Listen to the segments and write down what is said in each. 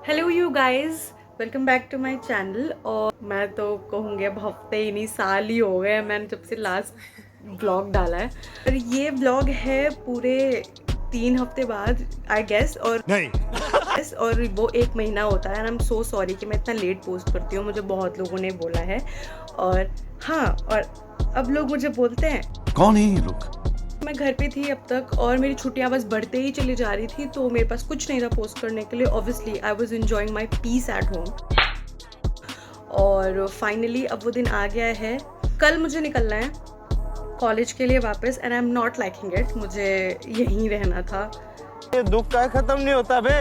Hello you guys, welcome back to my channel. और मैं तो कहूँगी अब हफ्ते ही नहीं साल ही हो गए मैंने जब से लास्ट ब्लॉग डाला है। और ये ब्लॉग है पूरे 3 हफ्ते बाद आई गेस। और नहीं और वो एक महीना होता है। And I am so sorry कि मैं इतना लेट पोस्ट करती हूँ, मुझे बहुत लोगों ने बोला है। और हाँ, और अब लोग मुझे बोलते हैं कौन है ये लोग। मैं घर पे थी अब तक और मेरी छुट्टियां बस बढ़ते ही चली जा रही थी, तो मेरे पास कुछ नहीं था पोस्ट करने के लिए। Obviously I was enjoying my peace at home. और फाइनली अब वो दिन आ गया है। कल मुझे निकलना है कॉलेज के लिए वापस and I am not liking it. मुझे यहीं रहना था। ये दुख का खत्म नहीं होता बे।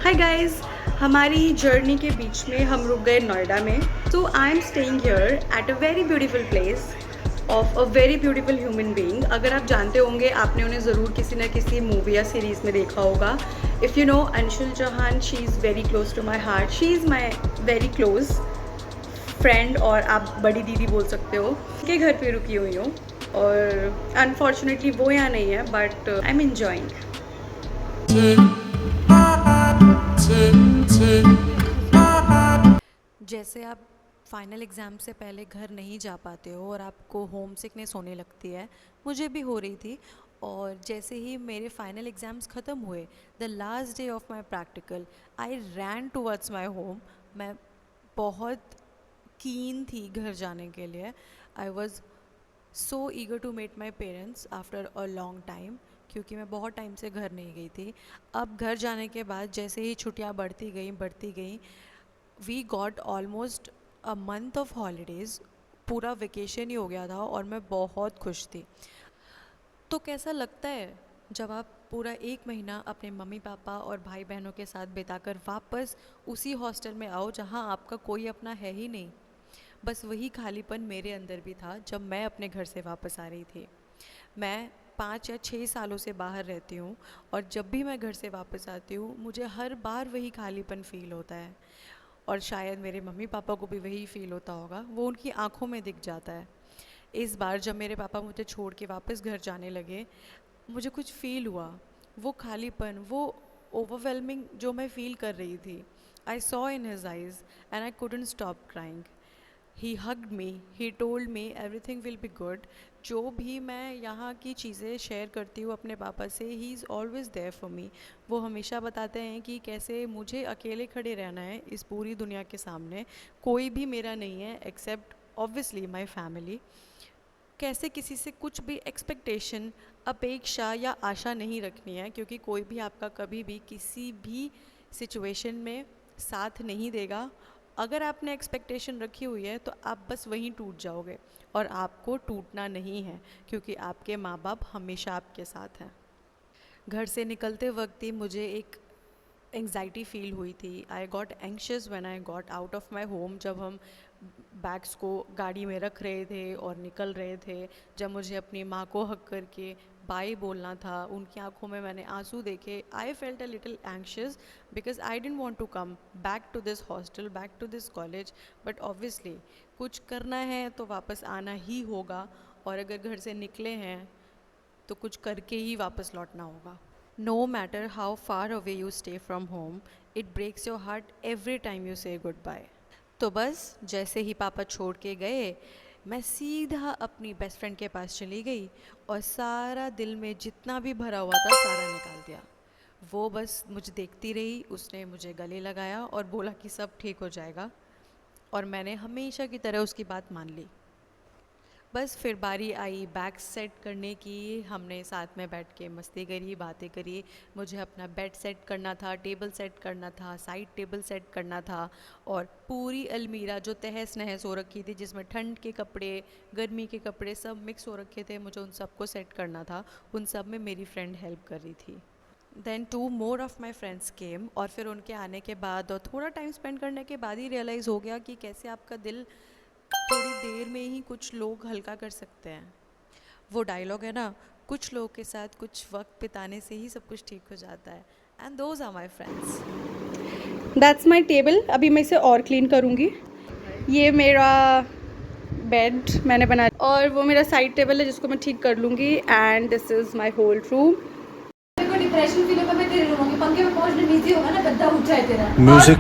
हाय गाइस, हमारी जर्नी के बीच में हम रुक गए नोएडा में। So I am staying here at a very beautiful place of a very beautiful human being. अगर आप जानते होंगे, आपने उन्हें ज़रूर किसी ना किसी मूवी या सीरीज़ में देखा होगा। If you know Anshul Chauhan, she is very close to my heart. She is my very close friend, और आप बड़ी दीदी बोल सकते हो। के घर पे रुकी हुई हूँ और अनफॉर्चुनेटली वो यहाँ नहीं है, बट आई एम एन्जॉइंग। जैसे आप फाइनल एग्ज़ाम से पहले घर नहीं जा पाते हो और आपको होम सिकनेस होने लगती है, मुझे भी हो रही थी। और जैसे ही मेरे फाइनल एग्ज़ाम्स ख़त्म हुए, the last day of my practical, I ran towards my home. मैं बहुत कीन थी घर जाने के लिए। I was so eager to meet my parents after a long time, क्योंकि मैं बहुत टाइम से घर नहीं गई थी। अब घर जाने के बाद जैसे ही छुट्टियाँ बढ़ती गई, we got almost a month of holidays. पूरा वेकेशन ही हो गया था और मैं बहुत खुश थी। तो कैसा लगता है जब आप पूरा एक महीना अपने मम्मी पापा और भाई बहनों के साथ बिताकर वापस उसी हॉस्टल में आओ जहाँ आपका कोई अपना है ही नहीं। बस वही खालीपन मेरे अंदर भी था जब मैं अपने घर से वापस आ रही थी। मैं 5 या 6 सालों से बाहर रहती हूँ और जब भी मैं घर से वापस आती हूँ, मुझे हर बार वही खालीपन फ़ील होता है। और शायद मेरे मम्मी पापा को भी वही फ़ील होता होगा, वो उनकी आंखों में दिख जाता है। इस बार जब मेरे पापा मुझे छोड़ के वापस घर जाने लगे, मुझे कुछ फ़ील हुआ। वो खालीपन, वो ओवरवेलमिंग जो मैं फ़ील कर रही थी, I saw in his eyes and I couldn't stop crying. He hugged me, he told me everything will be good. जो भी मैं यहाँ की चीज़ें शेयर करती हूँ अपने पापा से, he is always there for me. वो हमेशा बताते हैं कि कैसे मुझे अकेले खड़े रहना है इस पूरी दुनिया के सामने। कोई भी मेरा नहीं है एक्सेप्ट ऑब्वियसली माई फैमिली। कैसे किसी से कुछ भी एक्सपेक्टेशन, अपेक्षा या आशा नहीं रखनी है, क्योंकि कोई भी आपका कभी भी किसी भी सिचुएशन में साथ नहीं देगा। अगर आपने एक्सपेक्टेशन रखी हुई है तो आप बस वहीं टूट जाओगे, और आपको टूटना नहीं है क्योंकि आपके माँ बाप हमेशा आपके साथ हैं। घर से निकलते वक्त ही मुझे एक एंग्जाइटी फ़ील हुई थी। I got anxious when I got out of my home. जब हम बैग्स को गाड़ी में रख रहे थे और निकल रहे थे, जब मुझे अपनी माँ को हक करके बाय बोलना था, उनकी आंखों में मैंने आंसू देखे। I felt a little anxious because I didn't want to come back to this hostel, back to this college. But obviously कुछ करना है तो वापस आना ही होगा, और अगर घर से निकले हैं तो कुछ करके ही वापस लौटना होगा। No matter how far away you stay from home, it breaks your heart every time you say goodbye. तो बस जैसे ही पापा छोड़ के गए, मैं सीधा अपनी बेस्ट फ्रेंड के पास चली गई और सारा दिल में जितना भी भरा हुआ था सारा निकाल दिया। वो बस मुझे देखती रही, उसने मुझे गले लगाया और बोला कि सब ठीक हो जाएगा, और मैंने हमेशा की तरह उसकी बात मान ली। बस फिर बारी आई बैग सेट करने की। हमने साथ में बैठ के मस्ती करी, बातें करी। मुझे अपना बेड सेट करना था, टेबल सेट करना था, साइड टेबल सेट करना था, और पूरी अलमीरा जो तहस नहस हो रखी थी, जिसमें ठंड के कपड़े, गर्मी के कपड़े सब मिक्स हो रखे थे, मुझे उन सबको सेट करना था। उन सब में मेरी फ्रेंड हेल्प कर रही थी। Then 2 more of my friends came, और फिर उनके आने के बाद और थोड़ा टाइम स्पेंड करने के बाद ही रियलाइज़ हो गया कि कैसे आपका दिल थोड़ी देर में ही कुछ लोग हल्का कर सकते हैं। वो डायलॉग है ना, कुछ लोगों के साथ कुछ वक्त बिताने से ही सब कुछ ठीक हो जाता है। And those are my friends. That's my table. अभी मैं इसे और क्लीन करूँगी। ये मेरा बेड मैंने बनाया, और वो मेरा साइड टेबल है जिसको मैं ठीक कर लूँगी। And this is my whole room. Depression feel होगा मैं तेरे रूम के पंखे में पहुंचने नीचे होगा ना गद्दा उठा है तेरा म्यूजिक।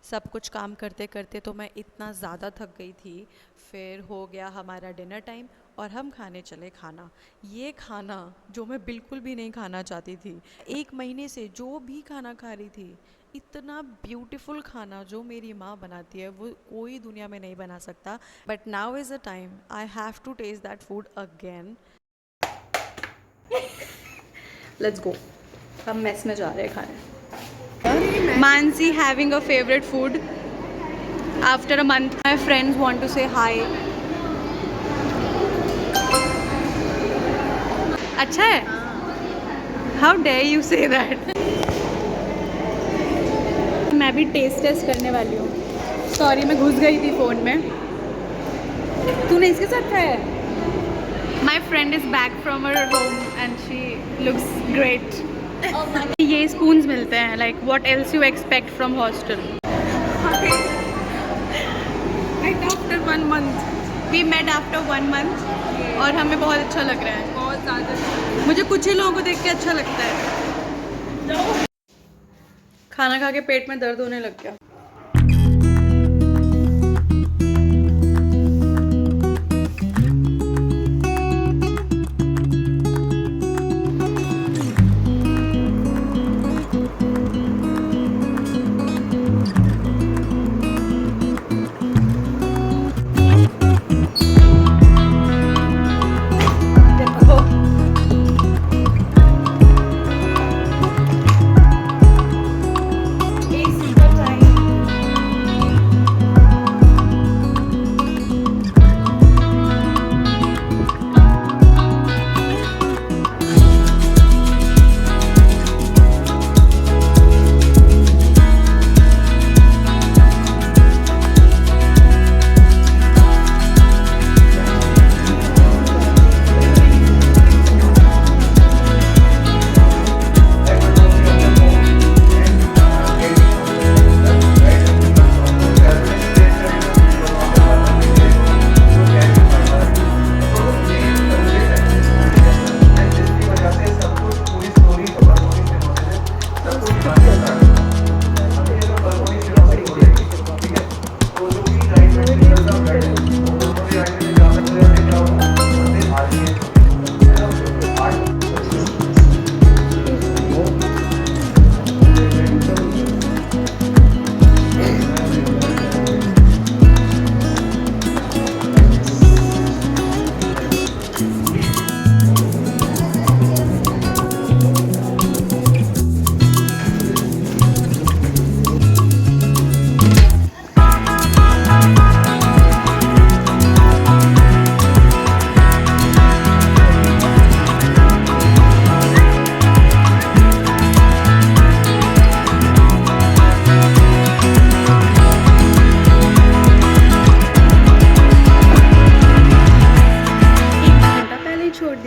सब कुछ काम करते करते तो मैं इतना ज़्यादा थक गई थी। फिर हो गया हमारा डिनर टाइम और हम खाने चले खाना। ये खाना जो मैं बिल्कुल भी नहीं खाना चाहती थी, 1 महीने से जो भी खाना खा रही थी, इतना ब्यूटीफुल खाना जो मेरी माँ बनाती है वो कोई दुनिया में नहीं बना सकता। But now is a time I have to test that food again. Let's go, हम मेस में जा रहे हैं खाने। Mansi having a favorite food after a month. My friends want to say hi. अच्छा है? How dare you say that? मैं भी टेस्ट करने वाली हूँ। सॉरी मैं घुस गई थी फ़ोन में। तूने इसके साथ खाया है? My friend is back from her home and she looks great. ये स्पून्स मिलते हैं, like what else you expect from hostel. After 1 month we met after 1 month और हमें बहुत अच्छा लग रहा है, बहुत ज़्यादा। मुझे कुछ ही लोगों को देख के अच्छा लगता है। खाना खा के पेट में दर्द होने लग गया।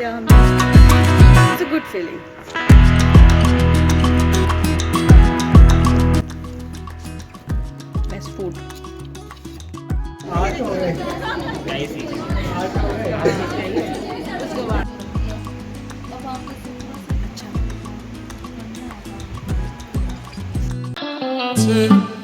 It's a good feeling. Best food. to